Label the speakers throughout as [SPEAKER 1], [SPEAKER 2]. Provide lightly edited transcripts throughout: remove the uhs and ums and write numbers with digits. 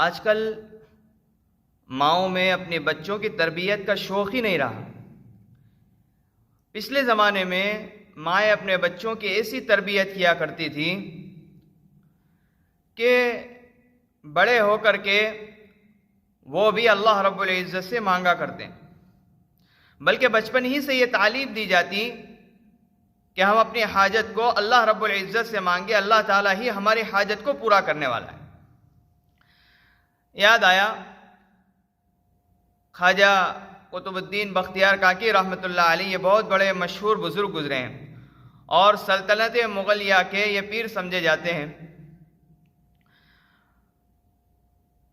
[SPEAKER 1] آج کل ماؤں میں اپنے بچوں کی تربیت کا شوق ہی نہیں رہا۔ پچھلے زمانے میں مائیں اپنے بچوں کی ایسی تربیت کیا کرتی تھی کہ بڑے ہو کر کے وہ بھی اللہ رب العزت سے مانگا کرتے، بلکہ بچپن ہی سے یہ تعلیم دی جاتی کہ ہم اپنی حاجت کو اللہ رب العزت سے مانگے، اللہ تعالیٰ ہی ہماری حاجت کو پورا کرنے والا ہے۔ یاد آیا خواجہ قطب الدین بختیار کاکی رحمۃ اللہ علیہ، یہ بہت بڑے مشہور بزرگ گزرے ہیں اور سلطنت مغلیہ کے یہ پیر سمجھے جاتے ہیں۔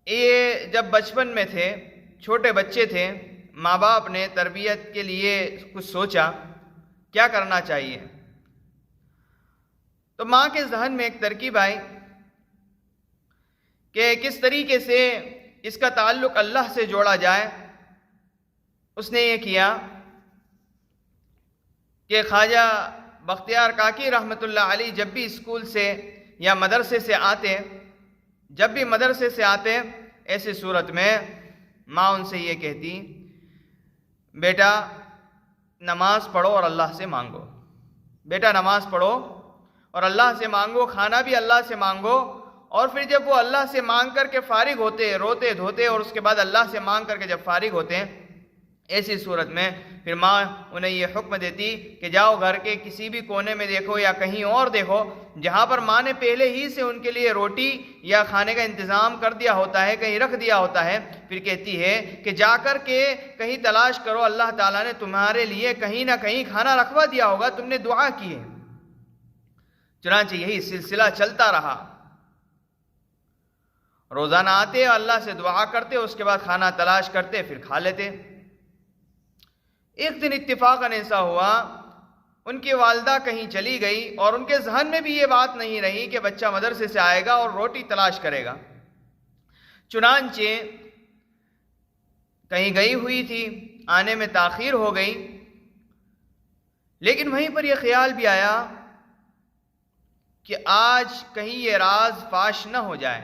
[SPEAKER 1] یہ جب بچپن میں تھے، چھوٹے بچے تھے، ماں باپ نے تربیت کے لیے کچھ سوچا کیا کرنا چاہیے، تو ماں کے ذہن میں ایک ترکیب آئی کہ کس طریقے سے اس کا تعلق اللہ سے جوڑا جائے۔ اس نے یہ کیا کہ خواجہ بختیار کاکی رحمۃ اللہ علیہ جب بھی اسکول سے یا مدرسے سے آتے، ایسی صورت میں ماں ان سے یہ کہتی، بیٹا نماز پڑھو اور اللہ سے مانگو، بیٹا نماز پڑھو اور اللہ سے مانگو، کھانا بھی اللہ سے مانگو، اور پھر جب وہ اللہ سے مانگ کر کے فارغ ہوتے، روتے دھوتے، اور اس کے بعد اللہ سے مانگ کر کے جب فارغ ہوتے، ایسی صورت میں پھر ماں انہیں یہ حکم دیتی کہ جاؤ گھر کے کسی بھی کونے میں دیکھو یا کہیں اور دیکھو جہاں پر ماں نے پہلے ہی سے ان کے لیے روٹی یا کھانے کا انتظام کر دیا ہوتا ہے، کہیں رکھ دیا ہوتا ہے، پھر کہتی ہے کہ جا کر کے کہیں تلاش کرو، اللہ تعالیٰ نے تمہارے لیے کہیں نہ کہیں کھانا رکھوا دیا ہوگا، تم نے دعا کی ہے۔ چنانچہ یہی سلسلہ چلتا رہا، روزانہ آتے اللہ سے دعا کرتے، اس کے بعد کھانا تلاش کرتے، پھر کھا لیتے۔ ایک دن اتفاقاً ایسا ہوا، ان کی والدہ کہیں چلی گئی اور ان کے ذہن میں بھی یہ بات نہیں رہی کہ بچہ مدرسے سے آئے گا اور روٹی تلاش کرے گا۔ چنانچہ کہیں گئی ہوئی تھی، آنے میں تاخیر ہو گئی، لیکن وہیں پر یہ خیال بھی آیا کہ آج کہیں یہ راز فاش نہ ہو جائے۔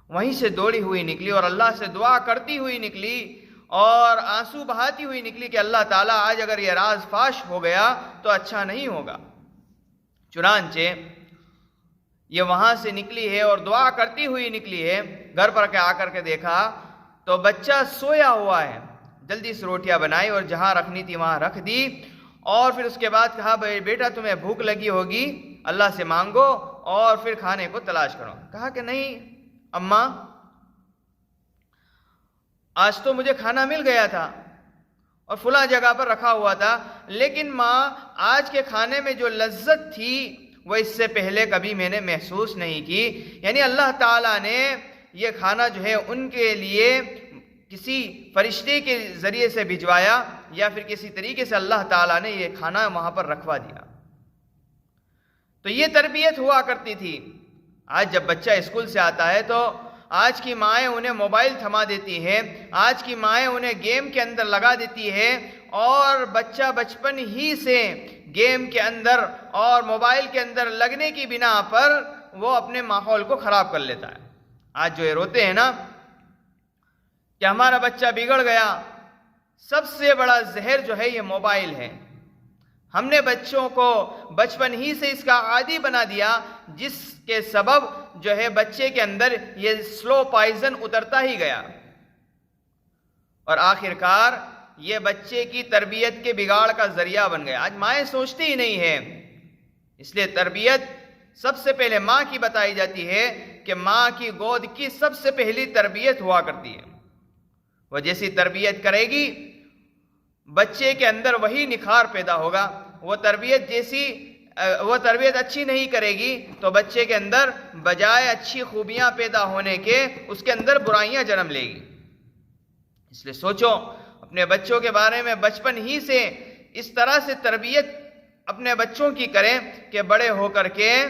[SPEAKER 1] وہیں سے دوڑی ہوئی نکلی اور اللہ سے دعا کرتی ہوئی نکلی اور آنسو بہاتی ہوئی نکلی کہ اللہ تعالیٰ آج اگر یہ راز فاش ہو گیا تو اچھا نہیں ہوگا۔ چنانچہ یہ وہاں سے نکلی ہے اور دعا کرتی ہوئی نکلی ہے، گھر پر آ کر کے دیکھا تو بچہ سویا ہوا ہے۔ جلدی سے روٹیاں بنائی اور جہاں رکھنی تھی وہاں رکھ دی، اور پھر اس کے بعد کہا بیٹا تمہیں بھوک لگی ہوگی، اللہ سے مانگو اور پھر کھانے کو تلاش کرو۔ کہا کہ نہیں اماں، آج تو مجھے کھانا مل گیا تھا اور فلاں جگہ پر رکھا ہوا تھا، لیکن ماں آج کے کھانے میں جو لذت تھی وہ اس سے پہلے کبھی میں نے محسوس نہیں کی۔ یعنی اللہ تعالیٰ نے یہ کھانا جو ہے ان کے لیے کسی فرشتے کے ذریعے سے بھجوایا یا پھر کسی طریقے سے اللہ تعالیٰ نے یہ کھانا وہاں پر رکھوا دیا۔ تو یہ تربیت ہوا کرتی تھی۔ آج جب بچہ اسکول سے آتا ہے تو آج کی مائیں انہیں موبائل تھما دیتی ہے، آج کی مائیں انہیں گیم کے اندر لگا دیتی ہے، اور بچہ بچپن ہی سے گیم کے اندر اور موبائل کے اندر لگنے کی بنا پر وہ اپنے ماحول کو خراب کر لیتا ہے۔ آج جو یہ روتے ہیں نا کہ ہمارا بچہ بگڑ گیا، سب سے بڑا زہر جو ہے یہ موبائل ہے۔ ہم نے بچوں کو بچپن ہی سے اس کا عادی بنا دیا، جس کے سبب جو ہے بچے کے اندر یہ سلو پائزن اترتا ہی گیا، اور آخر کار یہ بچے کی تربیت کے بگاڑ کا ذریعہ بن گیا۔ آج مائیں سوچتی ہی نہیں ہے، اس لیے تربیت سب سے پہلے ماں کی بتائی جاتی ہے کہ ماں کی گود کی سب سے پہلی تربیت ہوا کرتی ہے۔ وہ جیسی تربیت کرے گی بچے کے اندر وہی نکھار پیدا ہوگا، وہ تربیت اچھی نہیں کرے گی تو بچے کے اندر بجائے اچھی خوبیاں پیدا ہونے کے اس کے اندر برائیاں جنم لے گی۔ اس لیے سوچو اپنے بچوں کے بارے میں، بچپن ہی سے اس طرح سے تربیت اپنے بچوں کی کریں کہ بڑے ہو کر کے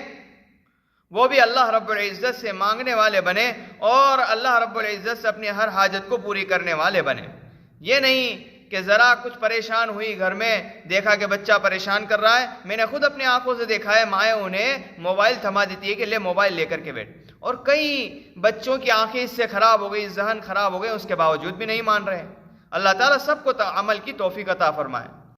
[SPEAKER 1] وہ بھی اللہ رب العزت سے مانگنے والے بنے اور اللہ رب العزت سے اپنی ہر حاجت کو پوری کرنے والے بنے۔ یہ نہیں کہ ذرا کچھ پریشان ہوئی گھر میں، دیکھا کہ بچہ پریشان کر رہا ہے، میں نے خود اپنی آنکھوں سے دیکھا ہے مائیں انہیں موبائل تھما دیتی ہے کہ لے موبائل لے کر کے بیٹھ، اور کئی بچوں کی آنکھیں اس سے خراب ہو گئی، ذہن خراب ہو گئے، اس کے باوجود بھی نہیں مان رہے۔ اللہ تعالیٰ سب کو عمل کی توفیق عطا فرمائے۔